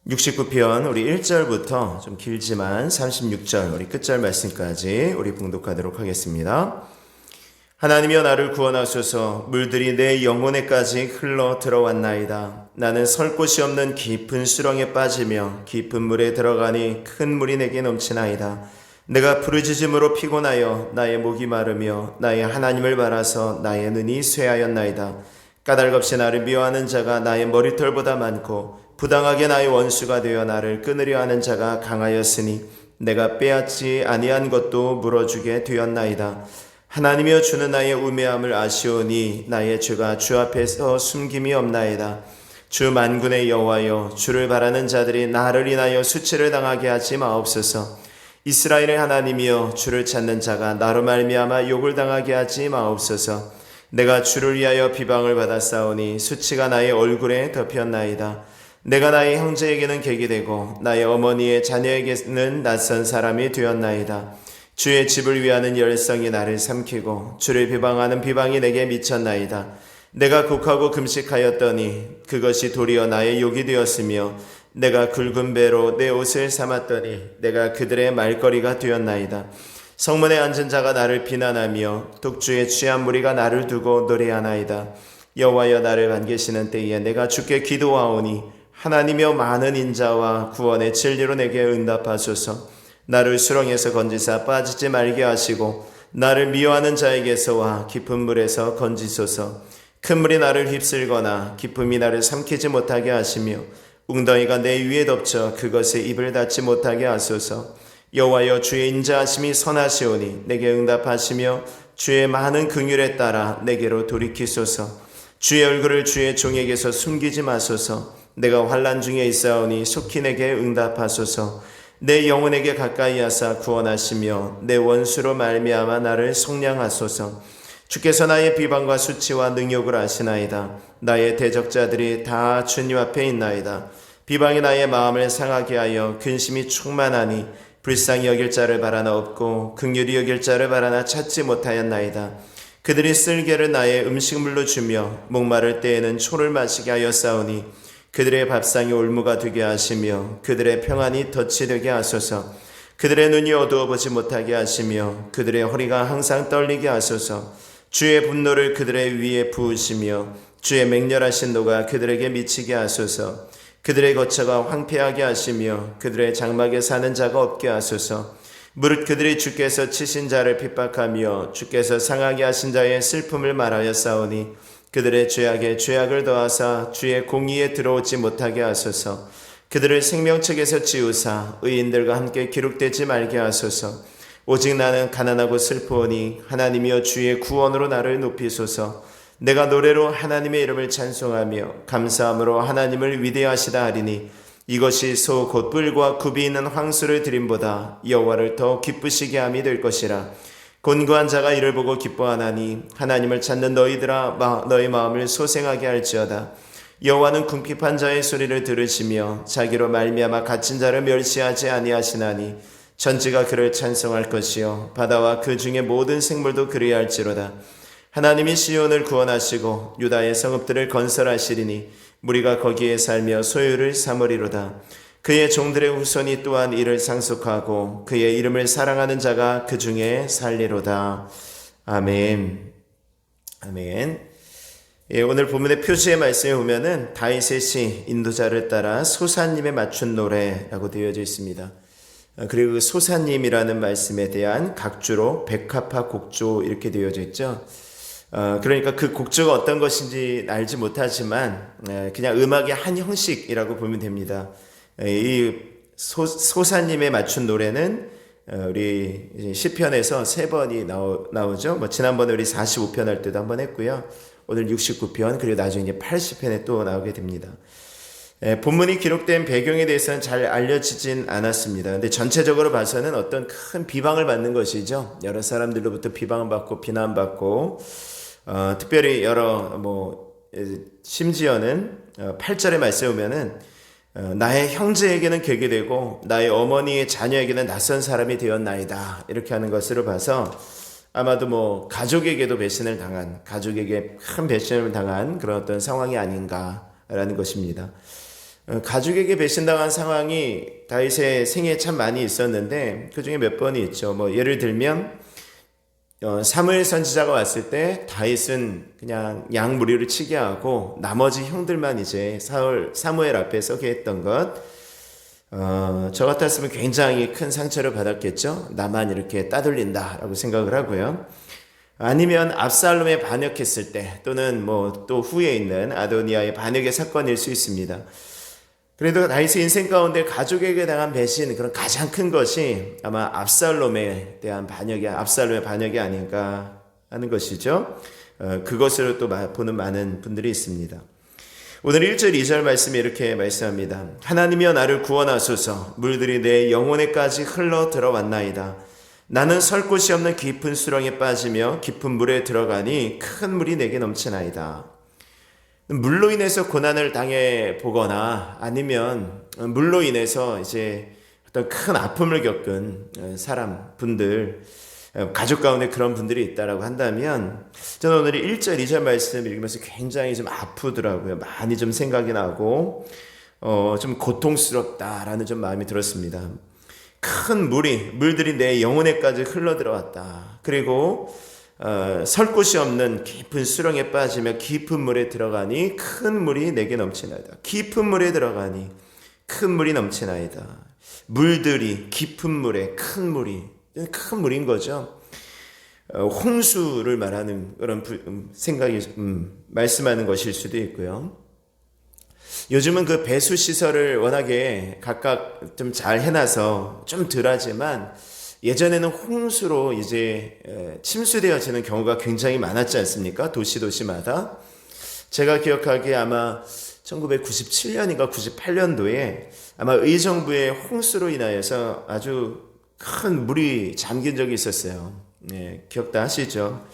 69편 우리 1절부터 좀 길지만 36절 우리 끝절 말씀까지 우리 봉독하도록 하겠습니다. 하나님이여 나를 구원하소서. 물들이 내 영혼에까지 흘러 들어왔나이다. 나는 설 곳이 없는 깊은 수렁에 빠지며 깊은 물에 들어가니 큰 물이 내게 넘치나이다. 내가 부르짖음으로 피곤하여 나의 목이 마르며 나의 하나님을 바라서 나의 눈이 쇠하였나이다. 까닭없이 나를 미워하는 자가 나의 머리털보다 많고 부당하게 나의 원수가 되어 나를 끊으려 하는 자가 강하였으니 내가 빼앗지 아니한 것도 물어주게 되었나이다. 하나님이여 주는 나의 우매함을 아시오니 나의 죄가 주 앞에서 숨김이 없나이다. 주 만군의 여호와여, 주를 바라는 자들이 나를 인하여 수치를 당하게 하지 마옵소서. 이스라엘의 하나님이여, 주를 찾는 자가 나로 말미암아 욕을 당하게 하지 마옵소서. 내가 주를 위하여 비방을 받았사오니 수치가 나의 얼굴에 덮였나이다. 내가 나의 형제에게는 객이 되고 나의 어머니의 자녀에게는 낯선 사람이 되었나이다. 주의 집을 위하는 열성이 나를 삼키고 주를 비방하는 비방이 내게 미쳤나이다. 내가 곡하고 금식하였더니 그것이 도리어 나의 욕이 되었으며 내가 굵은 배로 내 옷을 삼았더니 내가 그들의 말거리가 되었나이다. 성문에 앉은 자가 나를 비난하며 독주의 취한 무리가 나를 두고 노래하나이다. 여호와여, 나를 반기시는 때에 내가 주께 기도하오니 하나님이여, 많은 인자와 구원의 진리로 내게 응답하소서. 나를 수렁에서 건지사 빠지지 말게 하시고 나를 미워하는 자에게서와 깊은 물에서 건지소서. 큰 물이 나를 휩쓸거나 깊음이 나를 삼키지 못하게 하시며 웅덩이가 내 위에 덮쳐 그것에 입을 닫지 못하게 하소서. 여호와여, 주의 인자하심이 선하시오니 내게 응답하시며 주의 많은 긍휼에 따라 내게로 돌이키소서. 주의 얼굴을 주의 종에게서 숨기지 마소서. 내가 환난 중에 있사오니 속히 내게 응답하소서. 내 영혼에게 가까이 하사 구원하시며 내 원수로 말미암아 나를 속량하소서. 주께서 나의 비방과 수치와 능욕을 아시나이다. 나의 대적자들이 다 주님 앞에 있나이다. 비방이 나의 마음을 상하게 하여 근심이 충만하니 불쌍히 여길 자를 바라나 없고 긍휼히 여길 자를 바라나 찾지 못하였나이다. 그들이 쓸개를 나의 음식물로 주며 목마를 때에는 초를 마시게 하였사오니 그들의 밥상이 올무가 되게 하시며 그들의 평안이 덫이 되게 하소서. 그들의 눈이 어두워 보지 못하게 하시며 그들의 허리가 항상 떨리게 하소서. 주의 분노를 그들의 위에 부으시며 주의 맹렬하신 노가 그들에게 미치게 하소서. 그들의 거처가 황폐하게 하시며 그들의 장막에 사는 자가 없게 하소서. 무릇 그들이 주께서 치신 자를 핍박하며 주께서 상하게 하신 자의 슬픔을 말하였사오니 그들의 죄악에 죄악을 더하사 주의 공의에 들어오지 못하게 하소서. 그들을 생명책에서 지우사 의인들과 함께 기록되지 말게 하소서. 오직 나는 가난하고 슬프오니 하나님이여, 주의 구원으로 나를 높이소서. 내가 노래로 하나님의 이름을 찬송하며 감사함으로 하나님을 위대하시다 하리니 이것이 소 곧 뿔과 굽이 있는 황소를 드림보다 여호와를 더 기쁘시게 함이 될 것이라. 곤고한 자가 이를 보고 기뻐하나니 하나님을 찾는 너희들아, 너희 마음을 소생하게 할지어다. 여호와는 궁핍한 자의 소리를 들으시며 자기로 말미암아 갇힌 자를 멸시하지 아니하시나니 천지가 그를 찬송할 것이요 바다와 그 중에 모든 생물도 그리할지로다. 하나님이 시온을 구원하시고 유다의 성읍들을 건설하시리니 무리가 거기에 살며 소유를 삼으리로다. 그의 종들의 후손이 또한 이를 상속하고 그의 이름을 사랑하는 자가 그 중에 살리로다. 아멘. 아멘. 오늘 본문의 표지의 말씀에 보면은 다윗의 시 인도자를 따라 소사님에 맞춘 노래라고 되어져 있습니다. 그리고 그 소사님이라는 말씀에 대한 각주로 백합화 곡조 이렇게 되어져 있죠. 그러니까 그 곡조가 어떤 것인지 알지 못하지만 그냥 음악의 한 형식이라고 보면 됩니다. 이 소사님에 맞춘 노래는 우리 시편에서 3번이 나오죠. 지난번에 우리 45편 할 때도 한번 했고요. 오늘 69편 그리고 나중에 이제 80편에 또 나오게 됩니다. 본문이 기록된 배경에 대해서는 잘 알려지진 않았습니다. 근데 전체적으로 봐서는 어떤 큰 비방을 받는 것이죠. 여러 사람들로부터 비방을 받고 비난받고 특별히 심지어는 8절의 말씀에 보면은 나의 형제에게는 객이 되고 나의 어머니의 자녀에게는 낯선 사람이 되었나이다. 이렇게 하는 것으로 봐서 아마도 가족에게도 배신을 당한, 가족에게 큰 배신을 당한 그런 어떤 상황이 아닌가라는 것입니다. 가족에게 배신당한 상황이 다윗의 생애에 참 많이 있었는데 그 중에 몇 번이 있죠. 예를 들면 사무엘 선지자가 왔을 때 다윗은 그냥 양 무리를 치게 하고 나머지 형들만 이제 사무엘 앞에 서게 했던 것. 저 같았으면 굉장히 큰 상처를 받았겠죠. 나만 이렇게 따돌린다라고 생각을 하고요. 아니면 압살롬에 반역했을 때 또는 또 후에 있는 아도니아의 반역의 사건일 수 있습니다. 그래도 다윗의 인생 가운데 가족에게 당한 배신, 그런 가장 큰 것이 아마 압살롬의 반역이 아닌가 하는 것이죠. 그것으로 또 보는 많은 분들이 있습니다. 오늘 1절 2절 말씀에 이렇게 말씀합니다. 하나님이여 나를 구원하소서. 물들이 내 영혼에까지 흘러 들어왔나이다. 나는 설 곳이 없는 깊은 수렁에 빠지며 깊은 물에 들어가니 큰 물이 내게 넘치나이다. 물로 인해서 고난을 당해 보거나 아니면 물로 인해서 이제 어떤 큰 아픔을 겪은 분들, 가족 가운데 그런 분들이 있다라고 한다면 저는 오늘 1절 2절 말씀 읽으면서 굉장히 좀 아프더라고요. 많이 좀 생각이 나고 좀 고통스럽다라는 좀 마음이 들었습니다. 큰 물들이 내 영혼에까지 흘러 들어왔다. 그리고 설 곳이 없는 깊은 수렁에 빠지며 깊은 물에 들어가니 큰 물이 내게 넘치나이다. 깊은 물에 들어가니 큰 물이 넘치나이다. 물들이 깊은 물에 큰 물인 거죠. 홍수를 말하는 그런 생각이 말씀하는 것일 수도 있고요. 요즘은 그 배수 시설을 워낙에 각각 좀 잘 해놔서 좀 덜하지만 예전에는 홍수로 이제 침수되어지는 경우가 굉장히 많았지 않습니까? 도시마다. 제가 기억하기에 아마 1997년인가 98년도에 아마 의정부의 홍수로 인하여서 아주 큰 물이 잠긴 적이 있었어요. 기억 다 하시죠?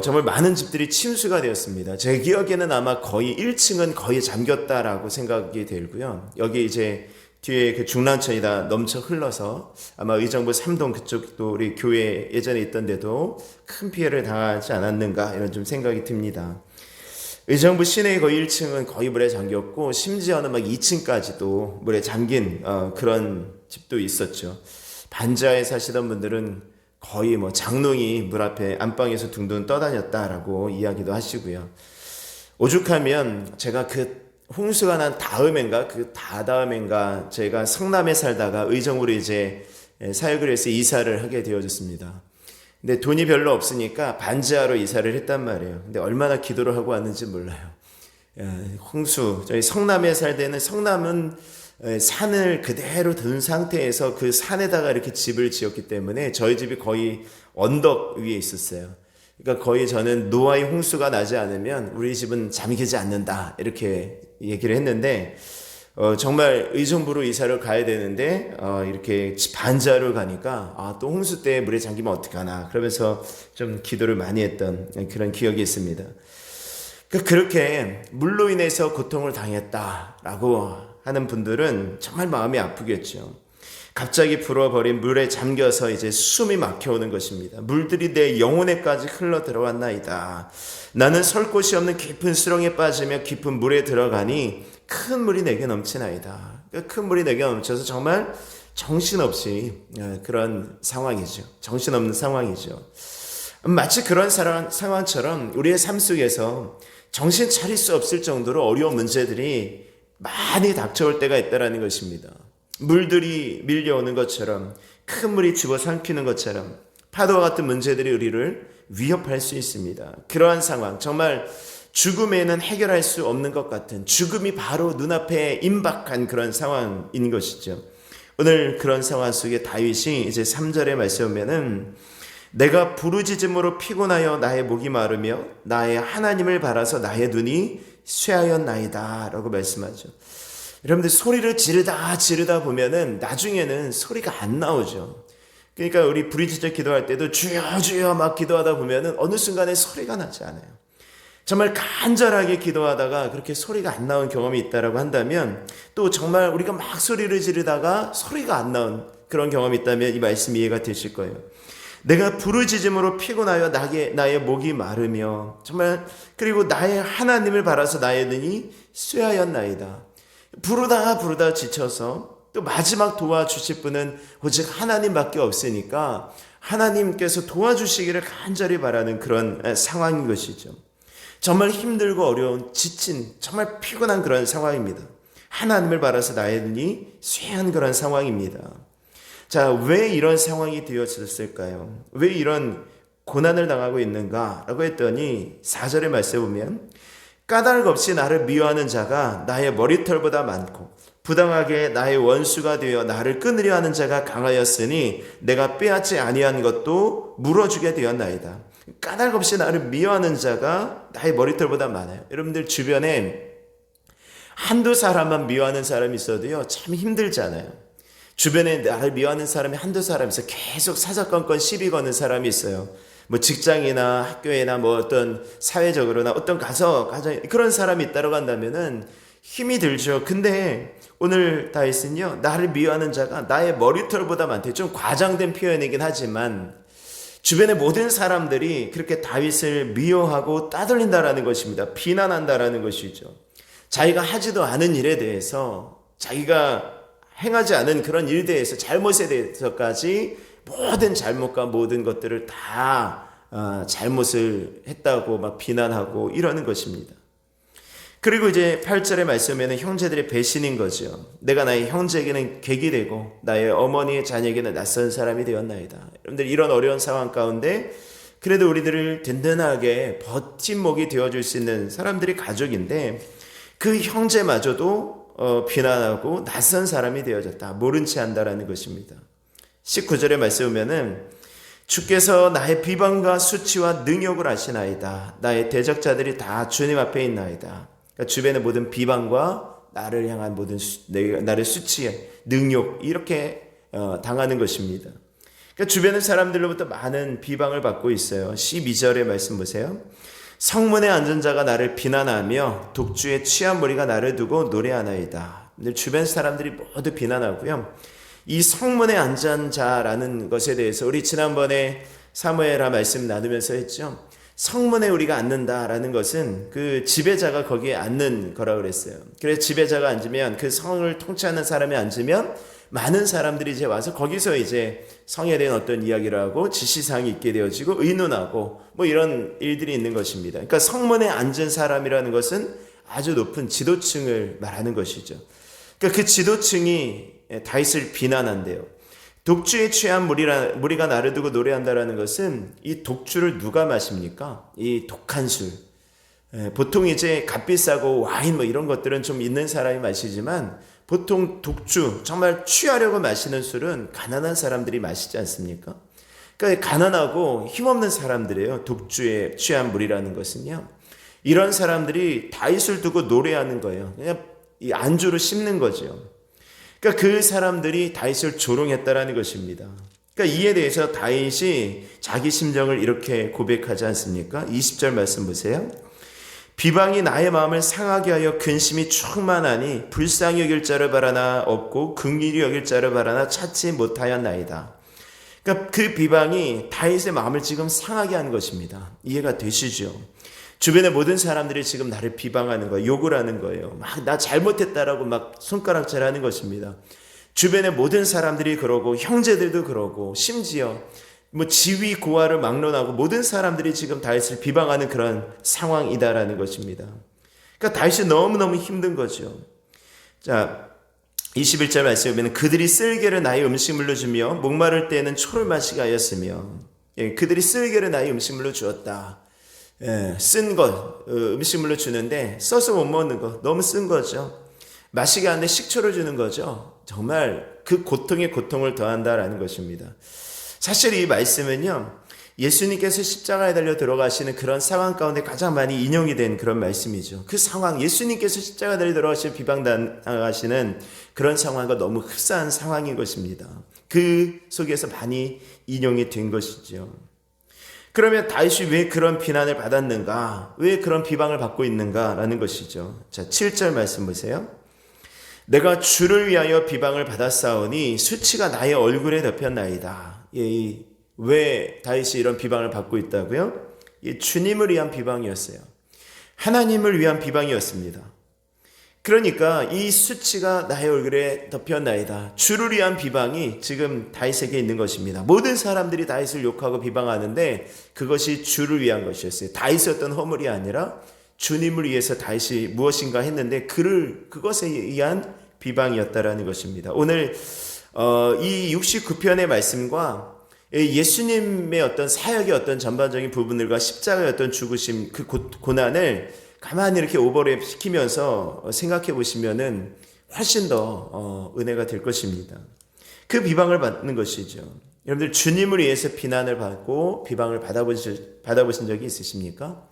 정말 많은 집들이 침수가 되었습니다. 제 기억에는 아마 거의 1층은 거의 잠겼다라고 생각이 들고요. 여기 이제 뒤에 그 중랑천이 다 넘쳐 흘러서 아마 의정부 3동 그쪽도 우리 교회 예전에 있던 데도 큰 피해를 당하지 않았는가 이런 좀 생각이 듭니다. 의정부 시내 거의 1층은 거의 물에 잠겼고 심지어는 막 2층까지도 물에 잠긴 그런 집도 있었죠. 반지하에 사시던 분들은 거의 장롱이 물 앞에 안방에서 둥둥 떠다녔다라고 이야기도 하시고요. 오죽하면 제가 그 홍수가 난 다음엔가 제가 성남에 살다가 의정부로 이제 사역을 해서 이사를 하게 되어졌습니다. 근데 돈이 별로 없으니까 반지하로 이사를 했단 말이에요. 근데 얼마나 기도를 하고 왔는지 몰라요. 홍수, 저희 성남에 살 때는 성남은 산을 그대로 든 상태에서 그 산에다가 이렇게 집을 지었기 때문에 저희 집이 거의 언덕 위에 있었어요. 그러니까 거의 저는 노아의 홍수가 나지 않으면 우리 집은 잠기지 않는다 이렇게 얘기를 했는데 정말 의정부로 이사를 가야 되는데 이렇게 반지하로 가니까 또 홍수 때 물에 잠기면 어떡하나 그러면서 좀 기도를 많이 했던 그런 기억이 있습니다. 그렇게 물로 인해서 고통을 당했다라고 하는 분들은 정말 마음이 아프겠죠. 갑자기 불어버린 물에 잠겨서 이제 숨이 막혀오는 것입니다. 물들이 내 영혼에까지 흘러 들어왔나이다. 나는 설 곳이 없는 깊은 수렁에 빠지며 깊은 물에 들어가니 큰 물이 내게 넘치나이다. 큰 물이 내게 넘쳐서 정말 정신없이 그런 상황이죠. 정신없는 상황이죠. 마치 그런 상황처럼 우리의 삶 속에서 정신 차릴 수 없을 정도로 어려운 문제들이 많이 닥쳐올 때가 있다는 것입니다. 물들이 밀려오는 것처럼 큰 물이 집어삼키는 것처럼 파도와 같은 문제들이 우리를 위협할 수 있습니다. 그러한 상황, 정말 죽음에는 해결할 수 없는 것 같은 죽음이 바로 눈앞에 임박한 그런 상황인 것이죠. 오늘 그런 상황 속에 다윗이 이제 3절에 말씀 보면은 내가 부르짖음으로 피곤하여 나의 목이 마르며 나의 하나님을 바라서 나의 눈이 쇠하였나이다 라고 말씀하죠. 여러분들 소리를 지르다 보면은 나중에는 소리가 안 나오죠. 그러니까 우리 부르짖어 기도할 때도 주여 주여 막 기도하다 보면은 어느 순간에 소리가 나지 않아요. 정말 간절하게 기도하다가 그렇게 소리가 안 나온 경험이 있다라고 한다면 또 정말 우리가 막 소리를 지르다가 소리가 안 나온 그런 경험이 있다면 이 말씀이 이해가 되실 거예요. 내가 부르짖음으로 피곤하여 나의 목이 마르며 정말 그리고 나의 하나님을 바라서 나의 눈이 쇠하였나이다. 부르다 지쳐서 또 마지막 도와주실 분은 오직 하나님밖에 없으니까 하나님께서 도와주시기를 간절히 바라는 그런 상황인 것이죠. 정말 힘들고 어려운 지친 정말 피곤한 그런 상황입니다. 하나님을 바라서 나의 눈이 쇠한 그런 상황입니다. 자, 왜 이런 상황이 되어졌을까요? 왜 이런 고난을 당하고 있는가라고 했더니 4절의 말씀에 보면 까닭 없이 나를 미워하는 자가 나의 머리털보다 많고 부당하게 나의 원수가 되어 나를 끊으려 하는 자가 강하였으니 내가 빼앗지 아니한 것도 물어주게 되었나이다. 까닭 없이 나를 미워하는 자가 나의 머리털보다 많아요. 여러분들 주변에 한두 사람만 미워하는 사람이 있어도요 참 힘들잖아요. 주변에 나를 미워하는 사람이 한두 사람 있어 계속 사사건건 시비 거는 사람이 있어요. 뭐 직장이나 학교에나 뭐 어떤 사회적으로나 어떤 가정 그런 사람이 있다고 한다면은 힘이 들죠. 근데 오늘 다윗은요 나를 미워하는 자가 나의 머리털보다 많대. 좀 과장된 표현이긴 하지만 주변의 모든 사람들이 그렇게 다윗을 미워하고 따돌린다라는 것입니다. 비난한다라는 것이죠. 자기가 하지도 않은 일에 대해서 자기가 행하지 않은 그런 일에 대해서 잘못에 대해서까지 모든 잘못과 모든 것들을 다 잘못을 했다고 막 비난하고 이러는 것입니다. 그리고 이제 8절의 말씀에는 형제들의 배신인 거죠. 내가 나의 형제에게는 객이 되고 나의 어머니의 자녀에게는 낯선 사람이 되었나이다. 여러분들 이런 어려운 상황 가운데 그래도 우리들을 든든하게 버팀목이 되어줄 수 있는 사람들이 가족인데 그 형제마저도 비난하고 낯선 사람이 되어졌다. 모른 채 한다라는 것입니다. 19절의 말씀에 보면은 주께서 나의 비방과 수치와 능욕을 아시나이다. 나의 대적자들이 다 주님 앞에 있나이다. 그러니까 주변의 모든 비방과 나를 향한 모든 나를 수치에 능욕 이렇게 당하는 것입니다. 그러니까 주변의 사람들로부터 많은 비방을 받고 있어요. 12절의 말씀 보세요. 성문에 앉은 자가 나를 비난하며 독주에 취한 무리가 나를 두고 노래하나이다. 주변 사람들이 모두 비난하고요. 이 성문에 앉은 자라는 것에 대해서 우리 지난번에 사무엘하 말씀 나누면서 했죠. 성문에 우리가 앉는다라는 것은 그 지배자가 거기에 앉는 거라고 그랬어요. 그래서 지배자가 앉으면 그 성을 통치하는 사람이 앉으면 많은 사람들이 이제 와서 거기서 이제 성에 대한 어떤 이야기를 하고 지시사항이 있게 되어지고 의논하고 뭐 이런 일들이 있는 것입니다. 그러니까 성문에 앉은 사람이라는 것은 아주 높은 지도층을 말하는 것이죠. 그러니까 그 지도층이 다윗을 비난한대요. 독주에 취한 무리가 나를 두고 노래한다라는 것은 이 독주를 누가 마십니까? 이 독한 술. 보통 이제 값비싸고 와인 뭐 이런 것들은 좀 있는 사람이 마시지만 보통 독주, 정말 취하려고 마시는 술은 가난한 사람들이 마시지 않습니까? 그러니까 가난하고 힘없는 사람들이에요. 독주에 취한 무리라는 것은요. 이런 사람들이 다윗을 두고 노래하는 거예요. 그냥 이 안주로 씹는 거죠. 그러니까 그 사람들이 다윗을 조롱했다라는 것입니다. 그러니까 이에 대해서 다윗이 자기 심정을 이렇게 고백하지 않습니까? 20절 말씀 보세요. 비방이 나의 마음을 상하게 하여 근심이 충만하니 불쌍히 여길 자를 바라나 없고 긍휼히 여길 자를 바라나 찾지 못하였나이다. 그러니까 그 비방이 다윗의 마음을 지금 상하게 한 것입니다. 이해가 되시죠? 주변의 모든 사람들이 지금 나를 비방하는 거예요. 욕을 하는 거예요. 막 나 잘못했다라고 막 손가락질하는 것입니다. 주변의 모든 사람들이 그러고 형제들도 그러고 심지어 뭐 지위 고하를 막론하고 모든 사람들이 지금 다윗을 비방하는 그런 상황이다라는 것입니다. 그러니까 다윗이 너무너무 힘든 거죠. 자, 21절 말씀에 보면 그들이 쓸개를 나의 음식물로 주며 목마를 때에는 초를 마시게 하였으며 그들이 쓸개를 나의 음식물로 주었다. 쓴 것 음식물로 주는데 써서 못 먹는 거 너무 쓴 거죠. 마시게 하는데 식초를 주는 거죠. 정말 그 고통에 고통을 더한다라는 것입니다. 사실 이 말씀은요 예수님께서 십자가에 달려 들어가시는 그런 상황 가운데 가장 많이 인용이 된 그런 말씀이죠. 그 상황 예수님께서 십자가에 달려 들어가시는 비방당하시는 그런 상황과 너무 흡사한 상황인 것입니다. 그 속에서 많이 인용이 된 것이죠. 그러면 다윗이 왜 그런 비난을 받았는가? 왜 그런 비방을 받고 있는가라는 것이죠. 자, 7절 말씀 보세요. 내가 주를 위하여 비방을 받았사오니 수치가 나의 얼굴에 덮였나이다. 왜 다윗이 이런 비방을 받고 있다고요? 주님을 위한 비방이었어요. 하나님을 위한 비방이었습니다. 그러니까 이 수치가 나의 얼굴에 덮였나이다. 주를 위한 비방이 지금 다윗에게 있는 것입니다. 모든 사람들이 다윗을 욕하고 비방하는데 그것이 주를 위한 것이었어요. 다윗의 어떤 허물이 아니라 주님을 위해서 다윗이 무엇인가 했는데 그것에 의한 비방이었다라는 것입니다. 오늘 이 69편의 말씀과 예수님의 어떤 사역의 어떤 전반적인 부분들과 십자가의 어떤 죽으심, 그 고난을 가만히 이렇게 오버랩 시키면서 생각해 보시면은 훨씬 더 은혜가 될 것입니다. 그 비방을 받는 것이죠. 여러분들 주님을 위해서 비난을 받고 비방을 받아보신 적이 있으십니까?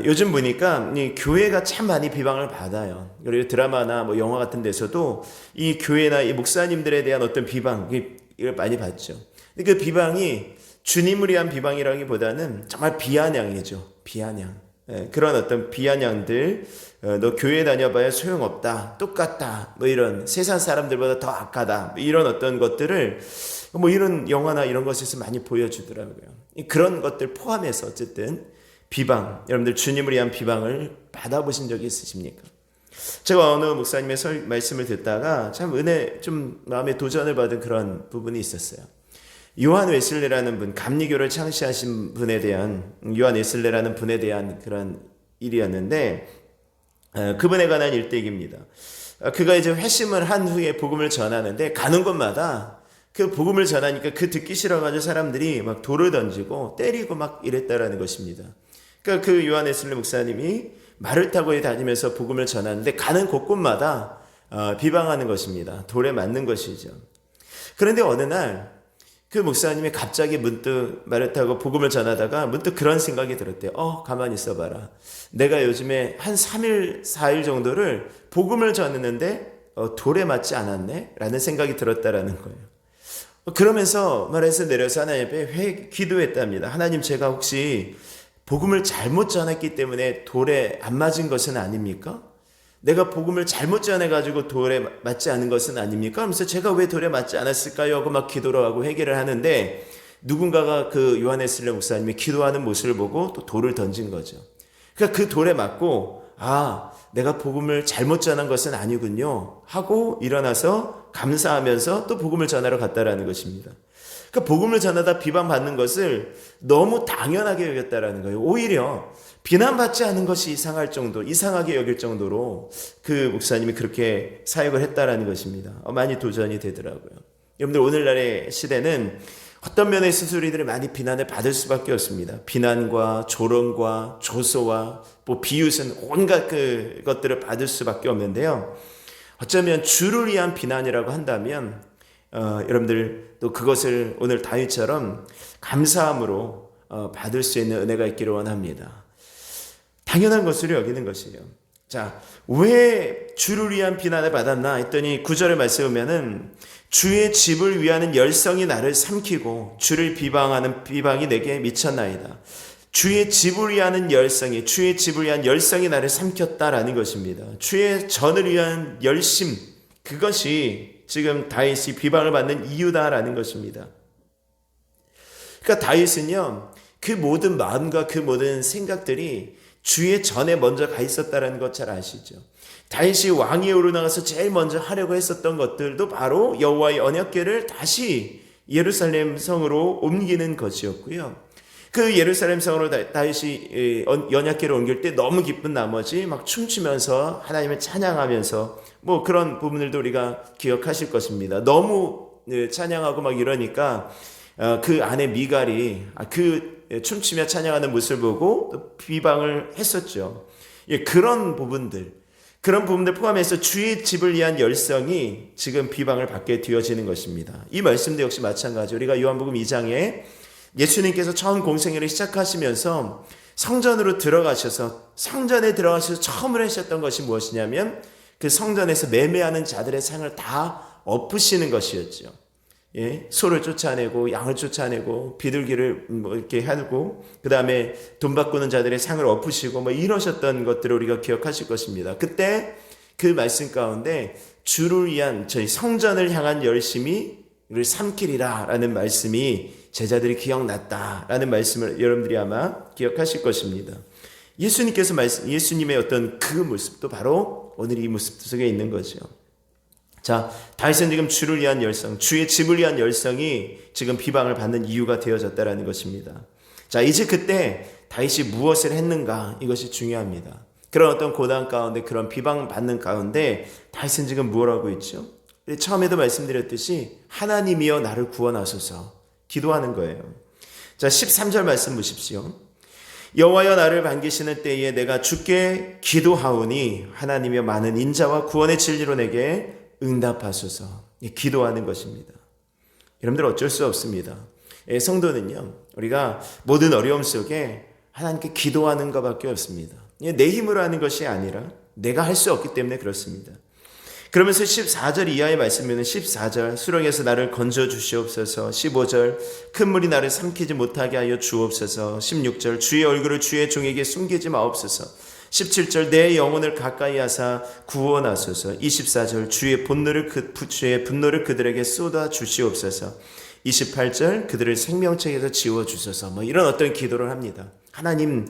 요즘 보니까 이 교회가 참 많이 비방을 받아요. 그리고 드라마나 뭐 영화 같은 데서도 이 교회나 이 목사님들에 대한 어떤 비방, 이걸 많이 받죠. 근데 그 비방이 주님을 위한 비방이라기보다는 정말 비아냥이죠. 비아냥. 그런 어떤 비아냥들, 너 교회 다녀봐야 소용없다, 똑같다, 뭐 이런 세상 사람들보다 더 악하다, 뭐 이런 어떤 것들을 뭐 이런 영화나 이런 것에서 많이 보여주더라고요. 그런 것들 포함해서 어쨌든 비방, 여러분들 주님을 위한 비방을 받아보신 적이 있으십니까? 제가 어느 목사님의 말씀을 듣다가 참 좀 마음에 도전을 받은 그런 부분이 있었어요. 요한 웨슬레라는 분, 감리교를 창시하신 분에 대한, 요한 웨슬레라는 분에 대한 그런 일이었는데, 그분에 관한 일대기입니다. 그가 이제 회심을 한 후에 복음을 전하는데, 가는 곳마다 그 복음을 전하니까 그 듣기 싫어가지고 사람들이 막 돌을 던지고 때리고 막 이랬다라는 것입니다. 그러니까 그 요한 웨슬레 목사님이 말을 타고 다니면서 복음을 전하는데, 가는 곳곳마다 비방하는 것입니다. 돌에 맞는 것이죠. 그런데 어느 날, 그 목사님이 갑자기 문득 말을 타고 복음을 전하다가 문득 그런 생각이 들었대요. 가만히 있어봐라. 내가 요즘에 한 3일, 4일 정도를 복음을 전했는데 돌에 맞지 않았네? 라는 생각이 들었다라는 거예요. 그러면서 말해서 내려서 하나님 앞에 기도했답니다. 하나님, 제가 혹시 복음을 잘못 전했기 때문에 돌에 안 맞은 것은 아닙니까? 내가 복음을 잘못 전해가지고 돌에 맞지 않은 것은 아닙니까? 그러면서 제가 왜 돌에 맞지 않았을까요? 하고 막 기도를 하고 회개를 하는데 누군가가 그 요한 웨슬레 목사님이 기도하는 모습을 보고 또 돌을 던진 거죠. 그러니까 그 돌에 맞고 내가 복음을 잘못 전한 것은 아니군요 하고 일어나서 감사하면서 또 복음을 전하러 갔다라는 것입니다. 그러니까 복음을 전하다 비방받는 것을 너무 당연하게 여겼다라는 거예요. 오히려 비난받지 않은 것이 이상하게 여길 정도로 그 목사님이 그렇게 사역을 했다라는 것입니다. 많이 도전이 되더라고요. 여러분들, 오늘날의 시대는 어떤 면에서 우리들이 많이 비난을 받을 수밖에 없습니다. 비난과 조롱과 조소와 비웃은 온갖 그 것들을 받을 수밖에 없는데요. 어쩌면 주를 위한 비난이라고 한다면 여러분들 또 그것을 오늘 다윗처럼 감사함으로 받을 수 있는 은혜가 있기를 원합니다. 당연한 것으로 여기는 것이에요. 자, 왜 주를 위한 비난을 받았나 했더니 9절의 말씀에 보면은 주의 집을 위하는 열성이 나를 삼키고 주를 비방하는 비방이 내게 미쳤나이다. 주의 집을 위하는 열성이 나를 삼켰다라는 것입니다. 주의 전을 위한 열심, 그것이 지금 다윗이 비방을 받는 이유다라는 것입니다. 그러니까 다윗은요, 그 모든 마음과 그 모든 생각들이 주의 전에 먼저 가 있었다는 것 잘 아시죠? 다윗이 왕위에 오르나가서 제일 먼저 하려고 했었던 것들도 바로 여호와의 언약궤를 다시 예루살렘 성으로 옮기는 것이었고요. 그 예루살렘 성으로 다윗이 언약궤를 옮길 때 너무 기쁜 나머지 막 춤추면서 하나님을 찬양하면서 뭐 그런 부분들도 우리가 기억하실 것입니다. 너무 찬양하고 막 이러니까 그 아내 미갈이 춤추며 찬양하는 모습을 보고 비방을 했었죠. 그런 부분들 포함해서 주의 집을 위한 열성이 지금 비방을 받게 되어지는 것입니다. 이 말씀도 역시 마찬가지. 우리가 요한복음 2장에 예수님께서 처음 공생애를 시작하시면서 성전에 들어가셔서 처음으로 하셨던 것이 무엇이냐면 그 성전에서 매매하는 자들의 상을 다 엎으시는 것이었죠. 소를 쫓아내고 양을 쫓아내고 비둘기를 이렇게 하고 그 다음에 돈 바꾸는 자들의 상을 엎으시고 이러셨던 것들을 우리가 기억하실 것입니다. 그때 그 말씀 가운데 주를 위한 저희 성전을 향한 열심이 우리를 삼키리라 라는 말씀이 제자들이 기억났다라는 말씀을 여러분들이 아마 기억하실 것입니다. 예수님의 어떤 그 모습도 바로 오늘 이 모습 속에 있는 거죠. 자, 다윗은 지금 주를 위한 열성, 주의 집을 위한 열성이 지금 비방을 받는 이유가 되어졌다라는 것입니다. 자, 이제 그때 다윗이 무엇을 했는가, 이것이 중요합니다. 그런 어떤 고난 가운데, 그런 비방받는 가운데 다윗은 지금 뭘 하고 있죠? 처음에도 말씀드렸듯이 하나님이여 나를 구원하소서 기도하는 거예요. 자, 13절 말씀 보십시오. 여호와여 나를 반기시는 때에 내가 주께 기도하오니 하나님이여 많은 인자와 구원의 진리로 내게 응답하소서. 기도하는 것입니다. 여러분들 어쩔 수 없습니다. 성도는요, 우리가 모든 어려움 속에 하나님께 기도하는 것밖에 없습니다. 내 힘으로 하는 것이 아니라 내가 할 수 없기 때문에 그렇습니다. 그러면서 14절 이하의 말씀에는 14절 수렁에서 나를 건져 주시옵소서, 15절 큰 물이 나를 삼키지 못하게 하여 주옵소서, 16절 주의 얼굴을 주의 종에게 숨기지 마옵소서, 17절 내 영혼을 가까이 하사 구원하소서, 24절 주의 분노를 그들에게 쏟아 주시옵소서, 28절 그들을 생명책에서 지워주소서. 이런 어떤 기도를 합니다. 하나님,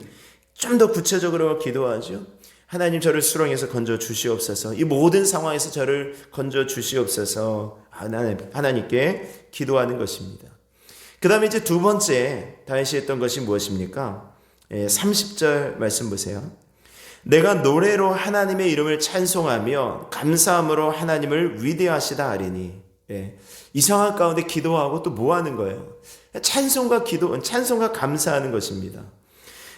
좀 더 구체적으로 기도하죠. 하나님 저를 수렁에서 건져 주시옵소서. 이 모든 상황에서 저를 건져 주시옵소서. 하나님께 기도하는 것입니다. 그 다음에 이제 두 번째 다윗이 했던 것이 무엇입니까? 30절 말씀 보세요. 내가 노래로 하나님의 이름을 찬송하며 감사함으로 하나님을 위대하시다 하리니. 이 상황 가운데 기도하고 또 뭐 하는 거예요? 찬송과 기도, 찬송과 감사하는 것입니다.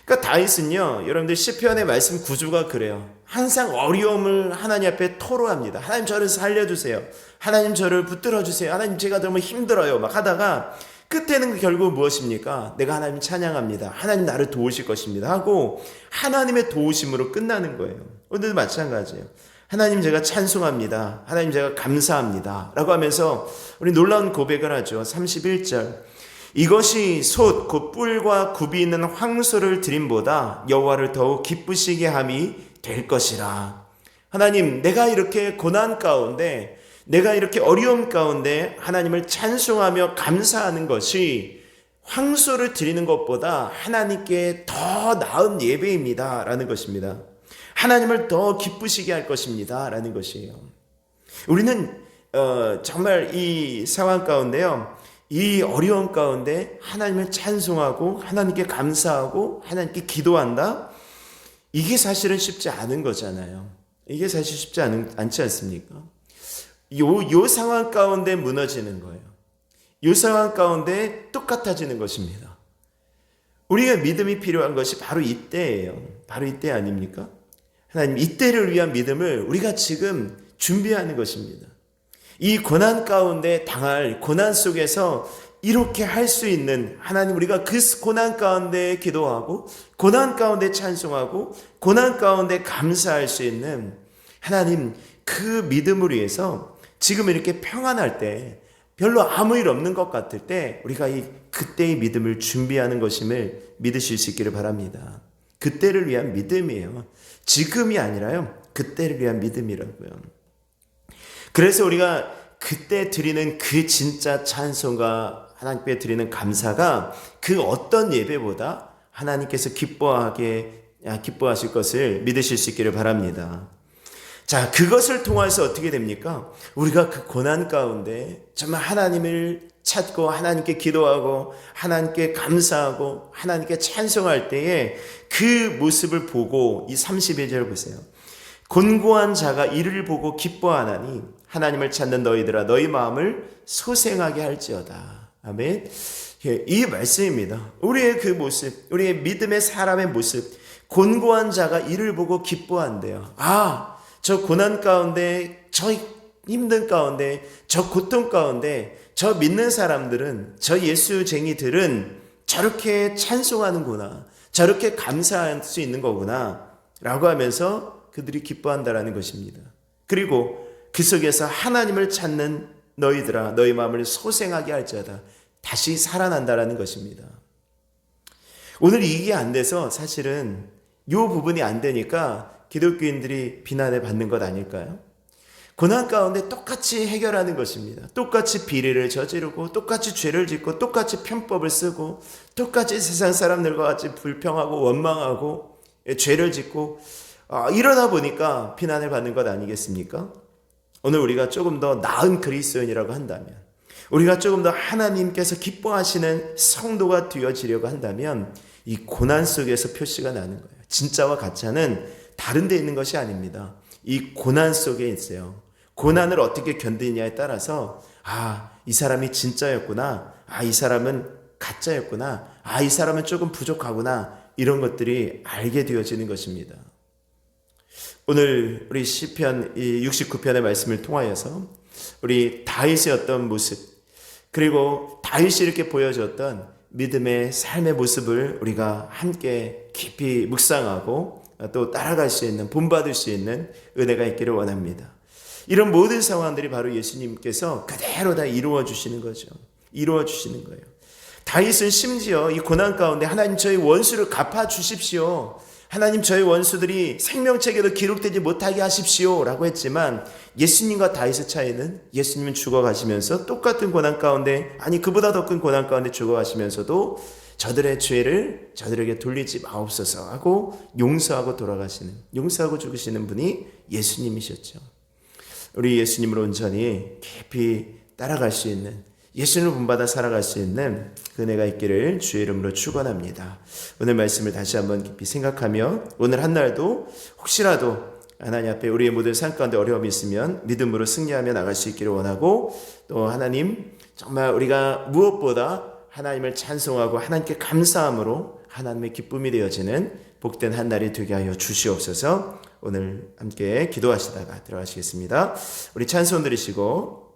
그러니까 다윗은요, 여러분들 시편의 말씀 구조가 그래요. 항상 어려움을 하나님 앞에 토로합니다. 하나님 저를 살려주세요. 하나님 저를 붙들어주세요. 하나님 제가 너무 힘들어요. 막 하다가 끝에는 결국 무엇입니까? 내가 하나님 찬양합니다. 하나님 나를 도우실 것입니다. 하고 하나님의 도우심으로 끝나는 거예요. 오늘도 마찬가지예요. 하나님 제가 찬송합니다. 하나님 제가 감사합니다. 라고 하면서 우리 놀라운 고백을 하죠. 31절. 이것이 솥 곧 뿔과 굽이 있는 황소를 드림보다 여호와를 더욱 기쁘시게 함이 될 것이라. 하나님, 내가 이렇게 고난 가운데, 내가 이렇게 어려움 가운데 하나님을 찬송하며 감사하는 것이 황소를 드리는 것보다 하나님께 더 나은 예배입니다 라는 것입니다. 하나님을 더 기쁘시게 할 것입니다 라는 것이에요. 우리는 정말 이 상황 가운데요, 이 어려움 가운데 하나님을 찬송하고 하나님께 감사하고 하나님께 기도한다? 이게 사실은 쉽지 않은 거잖아요. 이게 사실 쉽지 않지 않습니까? 요 상황 가운데 무너지는 거예요. 요 상황 가운데 똑같아지는 것입니다. 우리가 믿음이 필요한 것이 바로 이때예요. 바로 이때 아닙니까? 하나님, 이때를 위한 믿음을 우리가 지금 준비하는 것입니다. 이 고난 가운데 당할 고난 속에서 이렇게 할 수 있는 하나님, 우리가 그 고난 가운데 기도하고 고난 가운데 찬송하고 고난 가운데 감사할 수 있는 하나님, 그 믿음을 위해서 지금 이렇게 평안할 때, 별로 아무 일 없는 것 같을 때 우리가 그때의 믿음을 준비하는 것임을 믿으실 수 있기를 바랍니다. 그때를 위한 믿음이에요. 지금이 아니라요, 그때를 위한 믿음이라고요. 그래서 우리가 그때 드리는 그 진짜 찬송과 하나님께 드리는 감사가 그 어떤 예배보다 하나님께서 기뻐하실 것을 믿으실 수 있기를 바랍니다. 자, 그것을 통해서 어떻게 됩니까? 우리가 그 고난 가운데 정말 하나님을 찾고 하나님께 기도하고 하나님께 감사하고 하나님께 찬송할 때에 그 모습을 보고 이 31절 보세요. 곤고한 자가 이를 보고 기뻐하나니 하나님을 찾는 너희들아 너희 마음을 소생하게 할지어다. 아멘. 이 말씀입니다. 우리의 그 모습, 우리의 믿음의 사람의 모습, 곤고한 자가 이를 보고 기뻐한대요. 아, 저 고난 가운데, 저 힘든 가운데, 저 고통 가운데 저 믿는 사람들은, 저 예수쟁이들은 저렇게 찬송하는구나, 저렇게 감사할 수 있는 거구나 라고 하면서 그들이 기뻐한다라는 것입니다. 그리고 그 속에서 하나님을 찾는 너희들아 너희 마음을 소생하게 할지어다, 다시 살아난다라는 것입니다. 오늘 이게 안 돼서 사실은 이 부분이 안 되니까 기독교인들이 비난을 받는 것 아닐까요? 고난 가운데 똑같이 해결하는 것입니다. 똑같이 비리를 저지르고 똑같이 죄를 짓고 똑같이 편법을 쓰고 똑같이 세상 사람들과 같이 불평하고 원망하고 죄를 짓고 이러다 보니까 비난을 받는 것 아니겠습니까? 오늘 우리가 조금 더 나은 그리스도인이라고 한다면, 우리가 조금 더 하나님께서 기뻐하시는 성도가 되어지려고 한다면 이 고난 속에서 표시가 나는 거예요. 진짜와 가짜는 다른 데 있는 것이 아닙니다. 이 고난 속에 있어요. 고난을 어떻게 견디느냐에 따라서 이 사람이 진짜였구나, 이 사람은 가짜였구나, 이 사람은 조금 부족하구나, 이런 것들이 알게 되어지는 것입니다. 오늘 우리 시편 69편의 말씀을 통하여서 우리 다윗의 어떤 모습, 그리고 다윗이 이렇게 보여줬던 믿음의 삶의 모습을 우리가 함께 깊이 묵상하고 또 따라갈 수 있는, 본받을 수 있는 은혜가 있기를 원합니다. 이런 모든 상황들이 바로 예수님께서 그대로 다 이루어 주시는 거죠. 이루어 주시는 거예요. 다윗은 심지어 이 고난 가운데 하나님 저희 원수를 갚아 주십시오, 하나님 저희 원수들이 생명책에도 기록되지 못하게 하십시오 라고 했지만, 예수님과 다윗의 차이는 예수님은 죽어가시면서 똑같은 고난 가운데, 그보다 더 큰 고난 가운데 죽어가시면서도 저들의 죄를 저들에게 돌리지 마옵소서 하고 용서하고 용서하고 죽으시는 분이 예수님이셨죠. 우리 예수님을 온전히 깊이 따라갈 수 있는, 예수님을 본받아 살아갈 수 있는 그 은혜가 있기를 주의 이름으로 축원합니다. 오늘 말씀을 다시 한번 깊이 생각하며 오늘 한 날도 혹시라도 하나님 앞에 우리의 모든 삶 가운데 어려움이 있으면 믿음으로 승리하며 나갈 수 있기를 원하고, 또 하나님 정말 우리가 무엇보다 하나님을 찬송하고 하나님께 감사함으로 하나님의 기쁨이 되어지는 복된 한 날이 되게 하여 주시옵소서. 오늘 함께 기도하시다가 들어가시겠습니다. 우리 찬송 드리시고